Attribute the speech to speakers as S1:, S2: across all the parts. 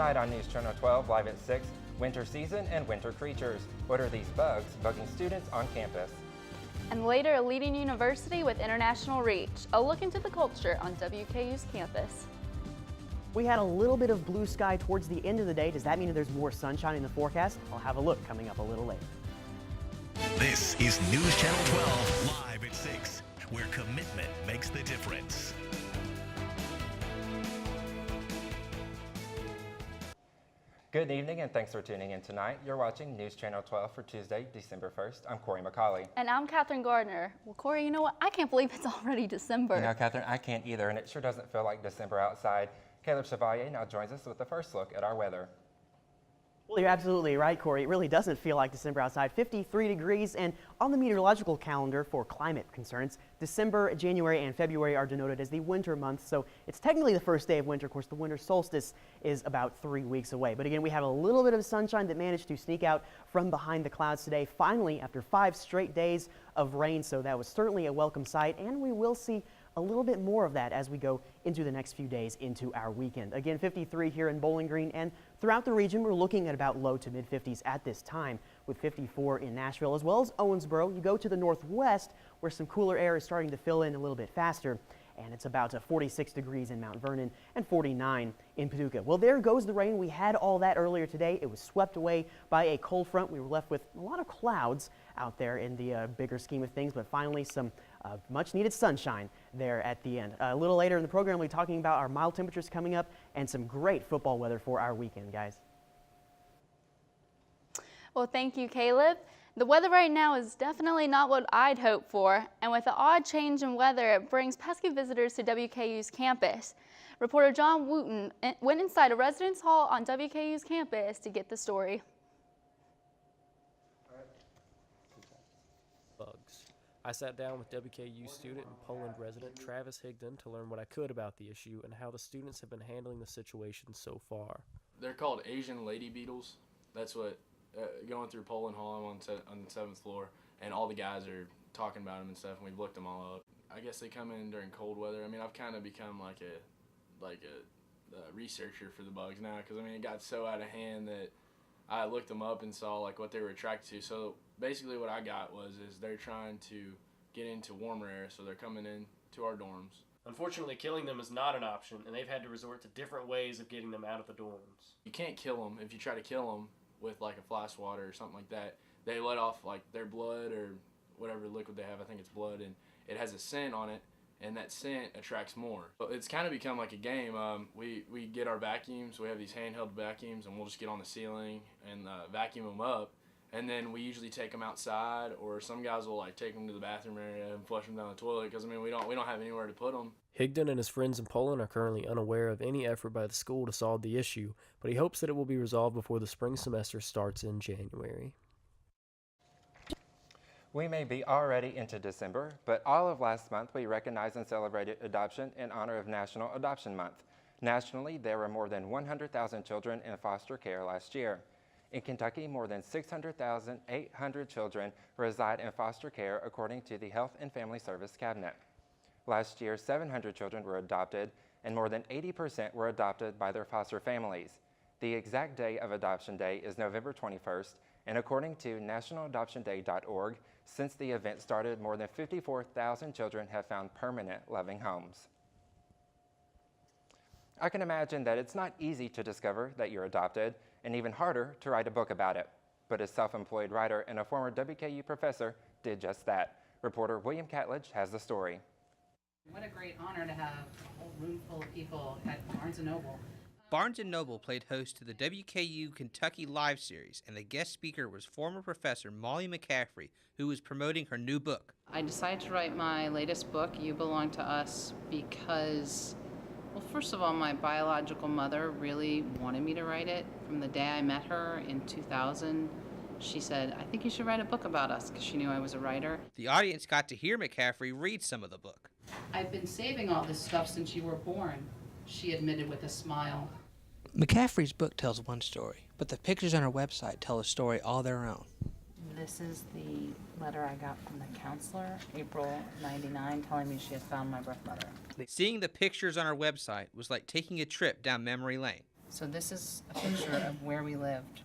S1: Tonight on News Channel 12, live at 6, winter season and winter creatures. What are these bugs bugging students on campus?
S2: And later, a leading university with international reach. A look into the culture on WKU's campus.
S3: We had a little bit of blue sky towards the end of the day. Does that mean there's more sunshine in the forecast? I'll have a look coming up a little later.
S4: This is News Channel 12, live at 6, where commitment makes the difference.
S1: Good evening and thanks for tuning in tonight. You're watching News Channel 12 for Tuesday, December 1st. I'm Corey McCauley.
S2: And I'm Catherine Gardner. Well, Corey, you know what? I can't believe it's already December.
S1: You know, Catherine, I can't either, and it sure doesn't feel like December outside. Caleb Chevalier now joins us with the first look at our weather.
S3: Well, you're absolutely right, Corey. It really doesn't feel like December outside. 53 degrees, and on the meteorological calendar for climate concerns, December, January, and February are denoted as the winter months, so it's technically the first day of winter. Of course, the winter solstice is about 3 weeks away. But again, we have a little bit of sunshine that managed to sneak out from behind the clouds today, finally, after 5 straight days of rain, so that was certainly a welcome sight, and we will see a little bit more of that as we go into the next few days into our weekend. Again, 53 here in Bowling Green, and throughout the region, we're looking at about low to mid 50s at this time, with 54 in Nashville as well as Owensboro. You go to the northwest where some cooler air is starting to fill in a little bit faster, and it's about 46 degrees in Mount Vernon and 49 in Paducah. Well, there goes the rain. We had all that earlier today. It was swept away by a cold front. We were left with a lot of clouds out there in the bigger scheme of things, but finally some much needed sunshine there at the end. A little later in the program, we'll be talking about our mild temperatures coming up and some great football weather for our weekend, guys.
S2: Well, thank you, Caleb. The weather right now is definitely not what I'd hoped for, and with the odd change in weather, it brings pesky visitors to WKU's campus. Reporter John Wooten went inside a residence hall on WKU's campus to get the story.
S5: Bugs. I sat down with WKU student and Poland resident Travis Higdon to learn what I could about the issue and how the students have been handling the situation so far.
S6: They're called Asian lady beetles. That's what going through Poland Hall. I'm on the 7th floor, and all the guys are talking about them and stuff, and we've looked them all up. I guess they come in during cold weather. I mean, I've kind of become like a researcher for the bugs now, because I mean it got so out of hand that I looked them up and saw like what they were attracted to. So basically what I got is they're trying to get into warmer air, so they're coming in to our dorms.
S5: Unfortunately, killing them is not an option, and they've had to resort to different ways of getting them out of the dorms.
S6: You can't kill them. If you try to kill them with like a fly swatter or something like that, they let off like their blood or whatever liquid they have. I think it's blood, and it has a scent on it, and that scent attracts more. But it's kind of become like a game. We get our vacuums. We have these handheld vacuums, and we'll just get on the ceiling and vacuum them up. And then we usually take them outside, or some guys will like take them to the bathroom area and flush them down the toilet, because I mean we don't have anywhere to put them.
S5: Higdon and his friends in Poland are currently unaware of any effort by the school to solve the issue, but he hopes that it will be resolved before the spring semester starts in January.
S1: We may be already into December, but all of last month we recognized and celebrated adoption in honor of National Adoption Month. Nationally, there were more than 100,000 children in foster care last year. In Kentucky, more than 600,800 children reside in foster care, according to the Health and Family Service Cabinet. Last year, 700 children were adopted, and more than 80% were adopted by their foster families. The exact day of Adoption Day is November 21st, and according to nationaladoptionday.org, since the event started, more than 54,000 children have found permanent, loving homes. I can imagine that it's not easy to discover that you're adopted, and even harder to write a book about it. But a self-employed writer and a former WKU professor did just that. Reporter William Catledge has the story.
S7: What a great honor to have a whole room full of people at Barnes & Noble.
S8: Barnes & Noble played host to the WKU Kentucky Live Series, and the guest speaker was former professor Molly McCaffrey, who was promoting her new book.
S7: I decided to write my latest book, You Belong to Us, because, well, first of all, my biological mother really wanted me to write it. From the day I met her in 2000, she said, I think you should write a book about us, because she knew I was a writer.
S8: The audience got to hear McCaffrey read some of the book.
S7: I've been saving all this stuff since you were born, she admitted with a smile.
S9: McCaffrey's book tells one story, but the pictures on her website tell a story all their own.
S7: This is the letter I got from the counselor, April '99, telling me she had found my birth mother.
S8: Seeing the pictures on her website was like taking a trip down memory lane.
S7: So this is a picture of where we lived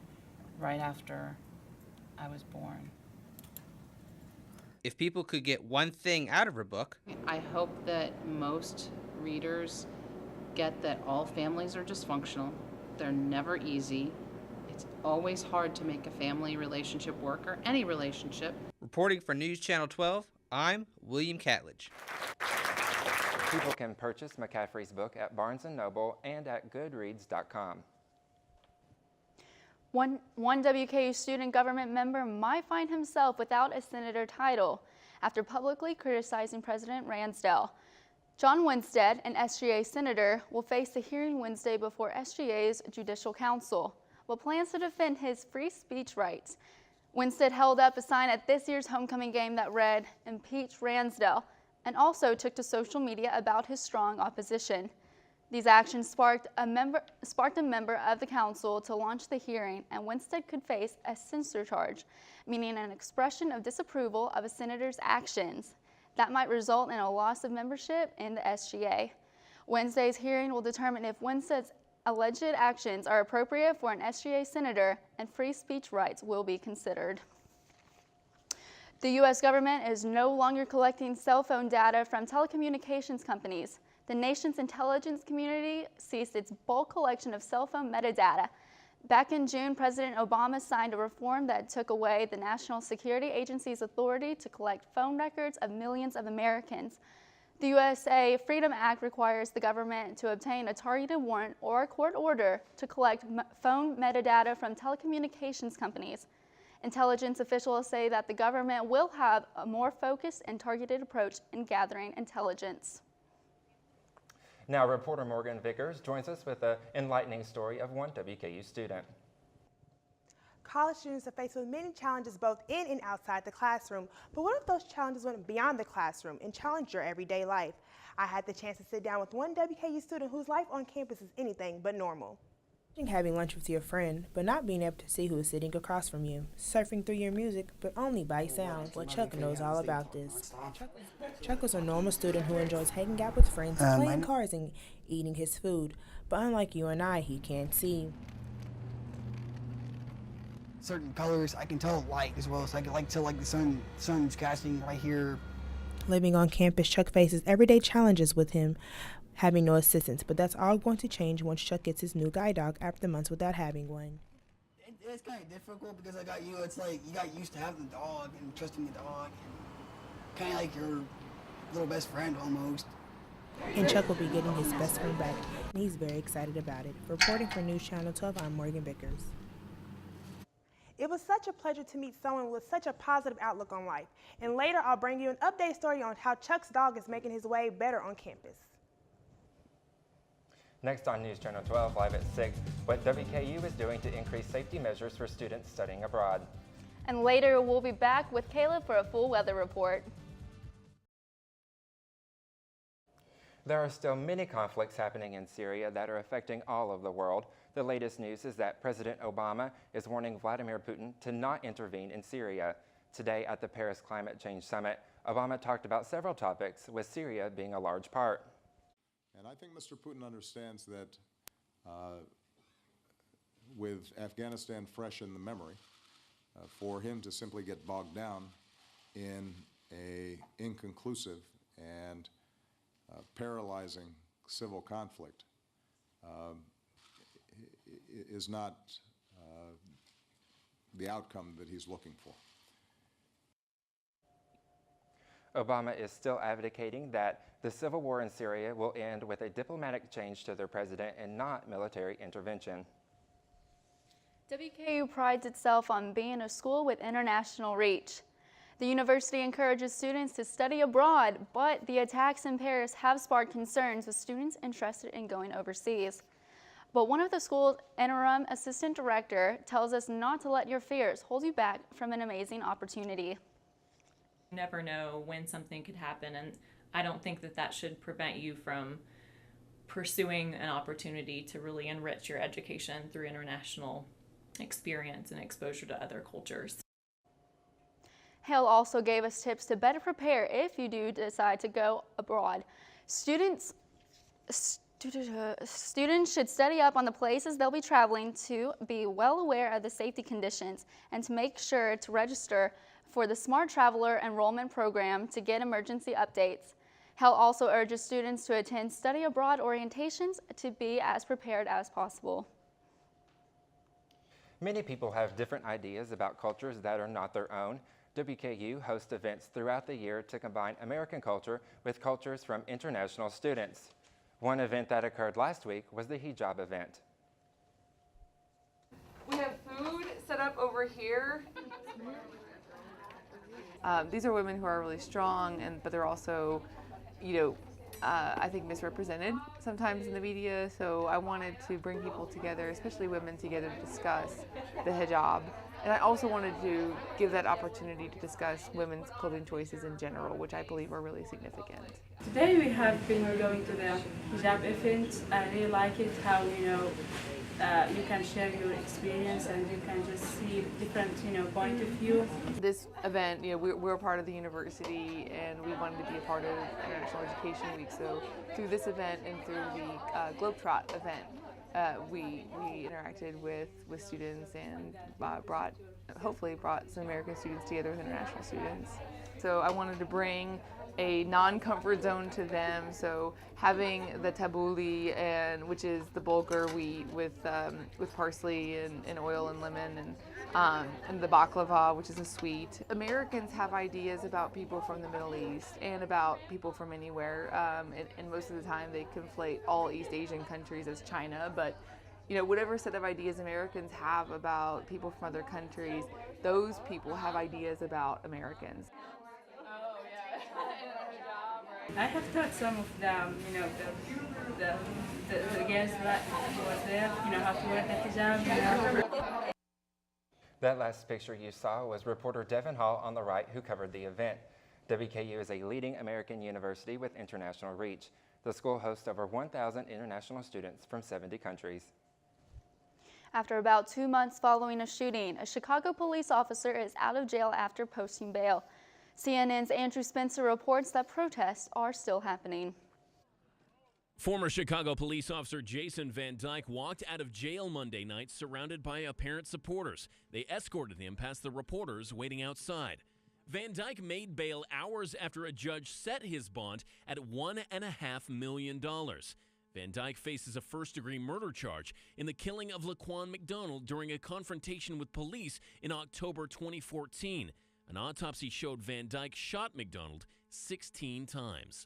S7: right after I was born.
S8: If people could get one thing out of her book,
S7: I hope that most readers get that all families are dysfunctional. They're never easy. It's always hard to make a family relationship work, or any relationship.
S8: reporting for News Channel 12, I'm William Catledge.
S1: People can purchase McCaffrey's book at Barnes & Noble and at Goodreads.com.
S2: One WKU student government member might find himself without a senator title after publicly criticizing President Ransdell. John Winstead, an SGA senator, will face a hearing Wednesday before SGA's Judicial Council, but plans to defend his free speech rights. Winstead held up a sign at this year's homecoming game that read, "Impeach Ransdell," and also took to social media about his strong opposition. These actions sparked a member of the council to launch the hearing, and Winstead could face a censure charge, meaning an expression of disapproval of a senator's actions. That might result in a loss of membership in the SGA. Wednesday's hearing will determine if Winstead's alleged actions are appropriate for an SGA senator, and free speech rights will be considered. The U.S. government is no longer collecting cell phone data from telecommunications companies. The nation's intelligence community ceased its bulk collection of cell phone metadata. Back in June, President Obama signed a reform that took away the National Security Agency's authority to collect phone records of millions of Americans. The USA Freedom Act requires the government to obtain a targeted warrant or a court order to collect phone metadata from telecommunications companies. Intelligence officials say that the government will have a more focused and targeted approach in gathering intelligence.
S1: Now, reporter Morgan Vickers joins us with an enlightening story of one WKU student.
S10: College students are faced with many challenges both in and outside the classroom, but what if those challenges went beyond the classroom and challenged your everyday life? I had the chance to sit down with one WKU student whose life on campus is anything but normal.
S11: Having lunch with your friend, but not being able to see who is sitting across from you. Surfing through your music, but only by sound. Well, Chuck knows all about this. Chuck is a normal student who enjoys hanging out with friends, playing cards, and eating his food. But unlike you and I, he can't see.
S12: Certain colors, I can tell light as well, so I can tell the sun's casting right here.
S11: Living on campus, Chuck faces everyday challenges with him having no assistance, but that's all going to change once Chuck gets his new guide dog after months without having one.
S12: It's kind of difficult because it's like you got used to having the dog and trusting the dog, and kind of like your little best friend almost.
S11: And Chuck will be getting his best friend back, and he's very excited about it. Reporting for News Channel 12, I'm Morgan Vickers.
S10: It was such a pleasure to meet someone with such a positive outlook on life. And later, I'll bring you an update story on how Chuck's dog is making his way better on campus.
S1: Next on News Channel 12, live at 6, what WKU is doing to increase safety measures for students studying abroad.
S2: And later, we'll be back with Caleb for a full weather report.
S1: There are still many conflicts happening in Syria that are affecting all of the world. The latest news is that President Obama is warning Vladimir Putin to not intervene in Syria. Today at the Paris Climate Change Summit, Obama talked about several topics, with Syria being a large part.
S13: And I think Mr. Putin understands that with Afghanistan fresh in the memory, for him to simply get bogged down in a inconclusive and paralyzing civil conflict is not the outcome that he's looking for.
S1: Obama is still advocating that the civil war in Syria will end with a diplomatic change to their president and not military intervention.
S2: WKU prides itself on being a school with international reach. The university encourages students to study abroad, but the attacks in Paris have sparked concerns with students interested in going overseas. But one of the school's interim assistant director tells us not to let your fears hold you back from an amazing opportunity.
S14: You never know when something could happen, and I don't think that should prevent you from pursuing an opportunity to really enrich your education through international experience and exposure to other cultures.
S2: Hale also gave us tips to better prepare if you do decide to go abroad. Students Students should study up on the places they'll be traveling to, be well aware of the safety conditions, and to make sure to register for the Smart Traveler Enrollment Program to get emergency updates. Hell also urges students to attend study abroad orientations to be as prepared as possible.
S1: Many people have different ideas about cultures that are not their own. WKU hosts events throughout the year to combine American culture with cultures from international students. One event that occurred last week was the hijab event.
S15: We have food set up over here. These are women who are really strong, but they're also, I think misrepresented sometimes in the media. So I wanted to bring people together, especially women together, to discuss the hijab. And I also wanted to give that opportunity to discuss women's clothing choices in general, which I believe are really significant.
S16: Today we're going to the hijab event. I really like it how, you can share your experience and you can just see different, point of view.
S15: This event, we're part of the university and we wanted to be a part of International Education Week. So through this event and through the Globetrot event, we interacted with students and hopefully brought some American students together with international students. So I wanted to bring a non-comfort zone to them. So having the tabbouleh, which is the bulgur wheat with parsley and oil and lemon, and the baklava, which is a sweet. Americans have ideas about people from the Middle East and about people from anywhere, and most of the time they conflate all East Asian countries as China, but whatever set of ideas Americans have about people from other countries, those people have ideas about Americans.
S16: I have taught some of them, the girls that was there, how to wear the hijab.
S1: That last picture you saw was reporter Devin Hall on the right, who covered the event. WKU is a leading American university with international reach. The school hosts over 1,000 international students from 70 countries.
S2: After about 2 months following a shooting, a Chicago police officer is out of jail after posting bail. CNN's Andrew Spencer reports that protests are still happening.
S17: Former Chicago police officer Jason Van Dyke walked out of jail Monday night surrounded by apparent supporters. They escorted him past the reporters waiting outside. Van Dyke made bail hours after a judge set his bond at $1.5 million. Van Dyke faces a first-degree murder charge in the killing of Laquan McDonald during a confrontation with police in October 2014. An autopsy showed Van Dyke shot McDonald 16 times.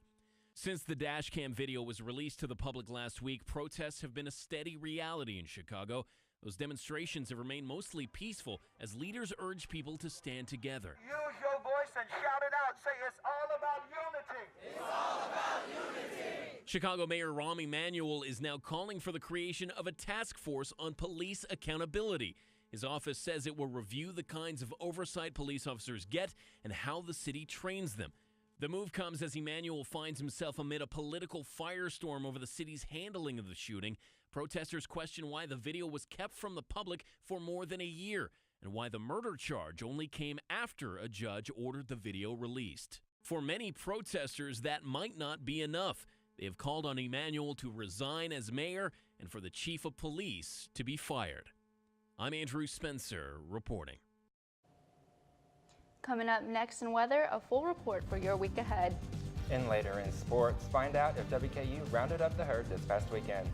S17: Since the dash cam video was released to the public last week, protests have been a steady reality in Chicago. Those demonstrations have remained mostly peaceful as leaders urge people to stand together.
S18: Use your voice and shout it out. Say it's all about unity. It's all about unity.
S17: Chicago Mayor Rahm Emanuel is now calling for the creation of a task force on police accountability. His office says it will review the kinds of oversight police officers get and how the city trains them. The move comes as Emanuel finds himself amid a political firestorm over the city's handling of the shooting. Protesters question why the video was kept from the public for more than a year and why the murder charge only came after a judge ordered the video released. For many protesters, that might not be enough. They have called on Emanuel to resign as mayor and for the chief of police to be fired. I'm Andrew Spencer reporting.
S2: Coming up next in weather, a full report for your week ahead.
S1: And later in sports, find out if WKU rounded up the herd this past weekend.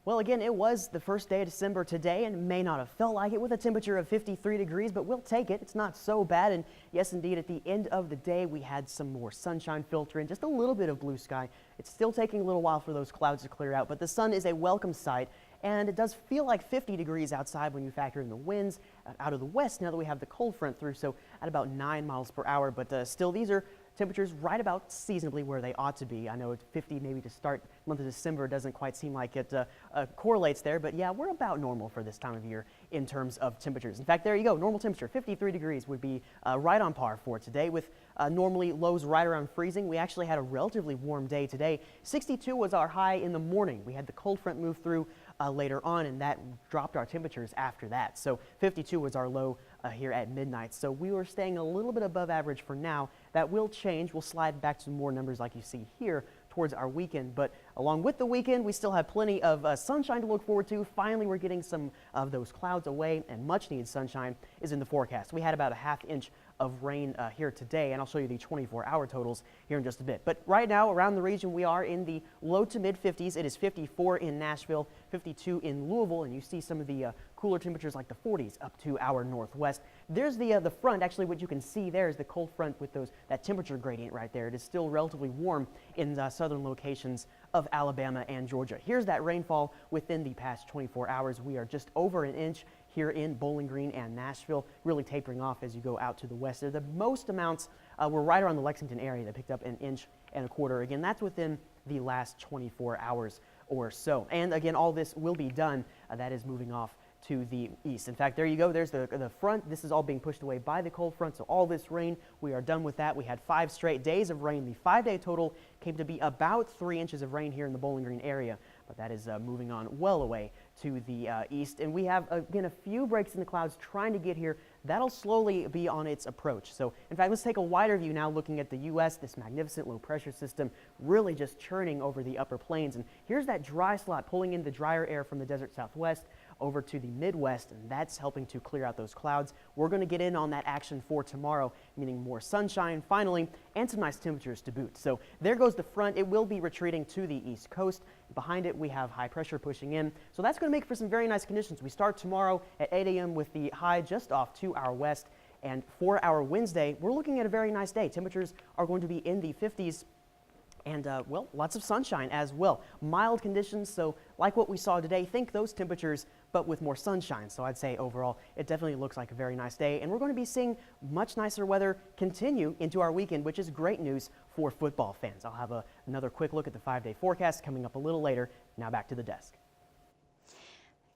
S3: Well, again, it was the first day of December today and may not have felt like it with a temperature of 53 degrees, but we'll take it. It's not so bad. And yes, indeed, at the end of the day, we had some more sunshine filter in, just a little bit of blue sky. It's still taking a little while for those clouds to clear out, but the sun is a welcome sight. And it does feel like 50 degrees outside when you factor in the winds out of the west now that we have the cold front through, so at about 9 miles per hour. But still, these are temperatures right about seasonably where they ought to be. I know it's 50 maybe to start the month of December. Doesn't quite seem like it correlates there, but yeah, we're about normal for this time of year in terms of temperatures. In fact, there you go, normal temperature, 53 degrees would be right on par for today with normally lows right around freezing. We actually had a relatively warm day today. 62 was our high in the morning. We had the cold front move through later on, and that dropped our temperatures after that. So 52 was our low here at midnight. So we were staying a little bit above average for now. That will change. We'll slide back to more numbers like you see here towards our weekend, but along with the weekend, we still have plenty of sunshine to look forward to. Finally, we're getting some of those clouds away, and much needed sunshine is in the forecast. We had about a ½ inch of rain here today, and I'll show you the 24-hour totals here in just a bit. But right now, around the region, we are in the low to mid 50s. It is 54 in Nashville, 52 in Louisville, and you see some of the cooler temperatures like the 40s up to our northwest. There's the front. Actually, what you can see there is the cold front with that temperature gradient right there. It is still relatively warm in southern locations of Alabama and Georgia. Here's that rainfall within the past 24 hours. We are just over an inch here in Bowling Green and Nashville, really tapering off as you go out to the west. The most amounts were right around the Lexington area that picked up 1.25 inches. Again, that's within the last 24 hours or so. And again, all this will be done. That is moving off to the east. In fact, there you go. There's the front. This is all being pushed away by the cold front. So all this rain, we are done with that. We had 5 straight days of rain. The 5-day total came to be about 3 inches of rain here in the Bowling Green area, but that is moving on well away to the east. And we have, again, a few breaks in the clouds trying to get here. That'll slowly be on its approach. So, in fact, let's take a wider view now looking at the U.S., this magnificent low pressure system really just churning over the upper plains. And here's that dry slot pulling in the drier air from the desert southwest over to the Midwest, and that's helping to clear out those clouds. We're going to get in on that action for tomorrow, meaning more sunshine finally and some nice temperatures to boot. So there goes the front. It will be retreating to the east coast. Behind it, we have high pressure pushing in. So that's going to make for some very nice conditions. We start tomorrow at 8 a.m. with the high just off to our west. And for our Wednesday, we're looking at a very nice day. Temperatures are going to be in the 50s. And, well, lots of sunshine as well. Mild conditions, so like what we saw today, think those temperatures, but with more sunshine. So I'd say overall, it definitely looks like a very nice day. And we're going to be seeing much nicer weather continue into our weekend, which is great news for football fans. I'll have another quick look at the 5-day forecast coming up a little later. Now back to the desk.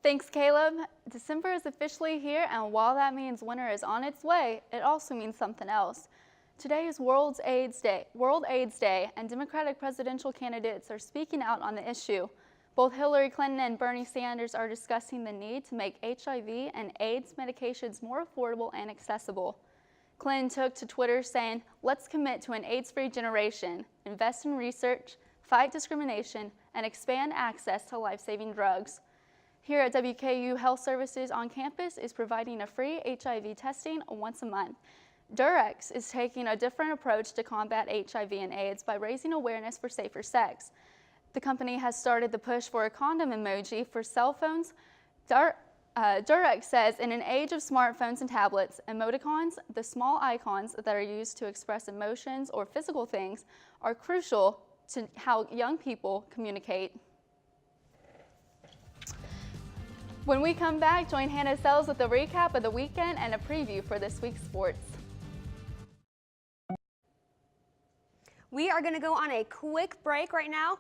S2: Thanks, Caleb. December is officially here, and while that means winter is on its way, it also means something else. Today is World AIDS Day, and Democratic presidential candidates are speaking out on the issue. Both Hillary Clinton and Bernie Sanders are discussing the need to make HIV and AIDS medications more affordable and accessible. Clinton took to Twitter saying, "Let's commit to an AIDS-free generation, invest in research, fight discrimination, and expand access to life-saving drugs." Here at WKU, Health Services on campus is providing a free HIV testing once a month. Durex is taking a different approach to combat HIV and AIDS by raising awareness for safer sex. The company has started the push for a condom emoji for cell phones. Durex says in an age of smartphones and tablets, emoticons, the small icons that are used to express emotions or physical things, are crucial to how young people communicate. When we come back, join Hannah Sells with a recap of the weekend and a preview for this week's sports.
S19: We are going to go on a quick break right now.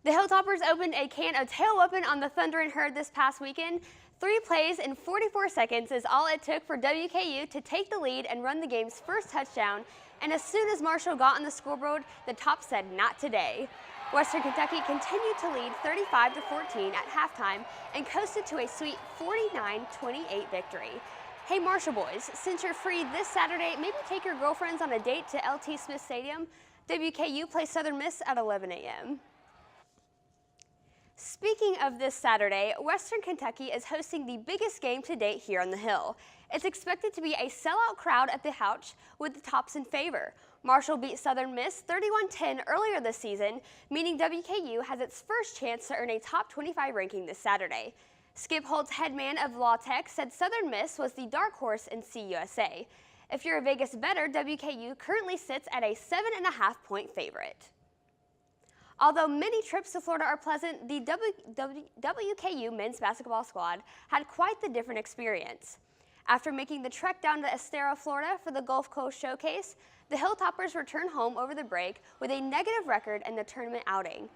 S19: The Hilltoppers opened a can of tail whipping on the Thunder and Herd this past weekend. 3 plays in 44 seconds is all it took for WKU to take the lead and run the game's first touchdown. And as soon as Marshall got on the scoreboard, the Top said, "Not today." Western Kentucky continued to lead 35-14 at halftime and coasted to a sweet 49-28 victory. Hey Marshall boys, since you're free this Saturday, maybe take your girlfriends on a date to LT Smith Stadium. WKU plays Southern Miss at 11 a.m. Speaking of this Saturday, Western Kentucky is hosting the biggest game to date here on the Hill. It's expected to be a sellout crowd at the Houch with the Tops in favor. Marshall beat Southern Miss 31-10 earlier this season, meaning WKU has its first chance to earn a top 25 ranking this Saturday. Skip Holtz, head man of Law Tech, said Southern Miss was the dark horse in CUSA. If you're a Vegas bettor, WKU currently sits at a 7.5-point favorite. Although many trips to Florida are pleasant, the WKU men's basketball squad had quite the different experience. After making the trek down to Estero, Florida for the Gulf Coast Showcase, the Hilltoppers returned home over the break with a negative record in the tournament outing.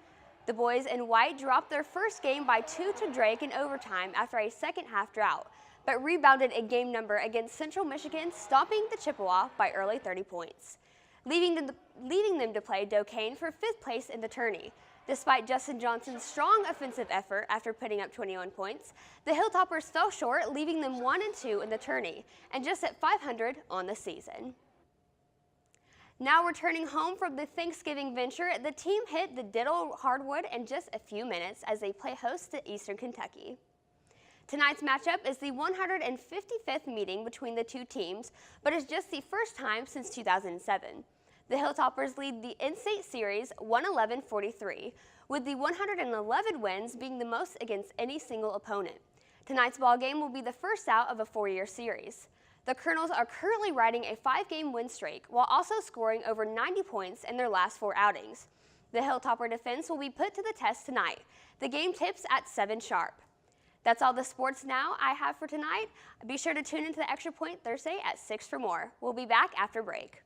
S19: The boys in white dropped their first game by 2 to Drake in overtime after a second-half drought, but rebounded in game number against Central Michigan, stopping the Chippewa by early 30 points, leaving them to play Duquesne for 5th place in the tourney. Despite Justin Johnson's strong offensive effort after putting up 21 points, the Hilltoppers fell short, leaving them 1-2 in the tourney and just at .500 on the season. Now returning home from the Thanksgiving venture, the team hit the Diddle hardwood in just a few minutes as they play host to Eastern Kentucky. Tonight's matchup is the 155th meeting between the two teams, but it's just the first time since 2007. The Hilltoppers lead the in-state series 111-43, with the 111 wins being the most against any single opponent. Tonight's ball game will be the first out of a 4-year series. The Colonels are currently riding a 5-game win streak while also scoring over 90 points in their last 4 outings. The Hilltopper defense will be put to the test tonight. The game tips at 7 sharp. That's all the sports now I have for tonight. Be sure to tune into the Extra Point Thursday at 6 for more. We'll be back after break.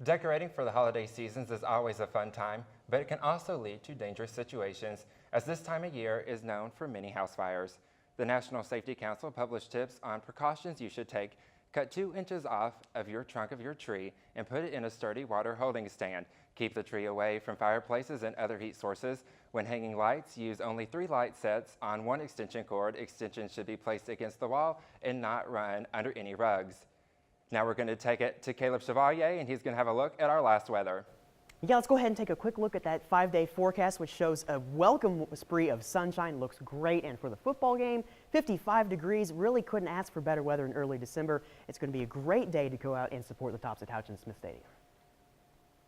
S1: Decorating for the holiday seasons is always a fun time, but it can also lead to dangerous situations, as this time of year is known for many house fires. The National Safety Council published tips on precautions you should take. Cut 2 inches off of your trunk of your tree and put it in a sturdy water holding stand. Keep the tree away from fireplaces and other heat sources. When hanging lights, use only 3 light sets on 1 extension cord. Extensions should be placed against the wall and not run under any rugs. Now we're going to take it to Caleb Chevalier, and he's going to have a look at our last weather.
S3: Yeah, let's go ahead and take a quick look at that 5-day forecast, which shows a welcome spree of sunshine. Looks great. And for the football game, 55 degrees. Really couldn't ask for better weather in early December. It's going to be a great day to go out and support the Tops at Houchins-Smith Stadium.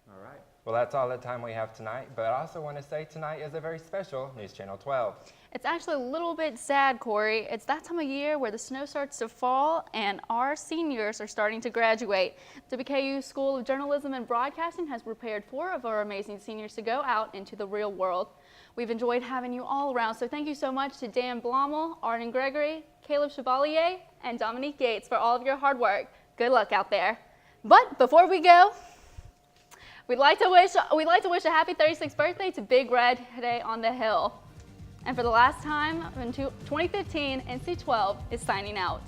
S1: All right. Well, that's all the time we have tonight, but I also want to say tonight is a very special News Channel 12.
S2: It's actually a little bit sad, Corey. It's that time of year where the snow starts to fall and our seniors are starting to graduate. WKU School of Journalism and Broadcasting has prepared 4 of our amazing seniors to go out into the real world. We've enjoyed having you all around, so thank you so much to Dan Blommel, Arden Gregory, Caleb Chevalier, and Dominique Gates for all of your hard work. Good luck out there. But before we go, we'd like to wish a happy 36th birthday to Big Red today on the Hill. And for the last time in 2015, NC12 is signing out.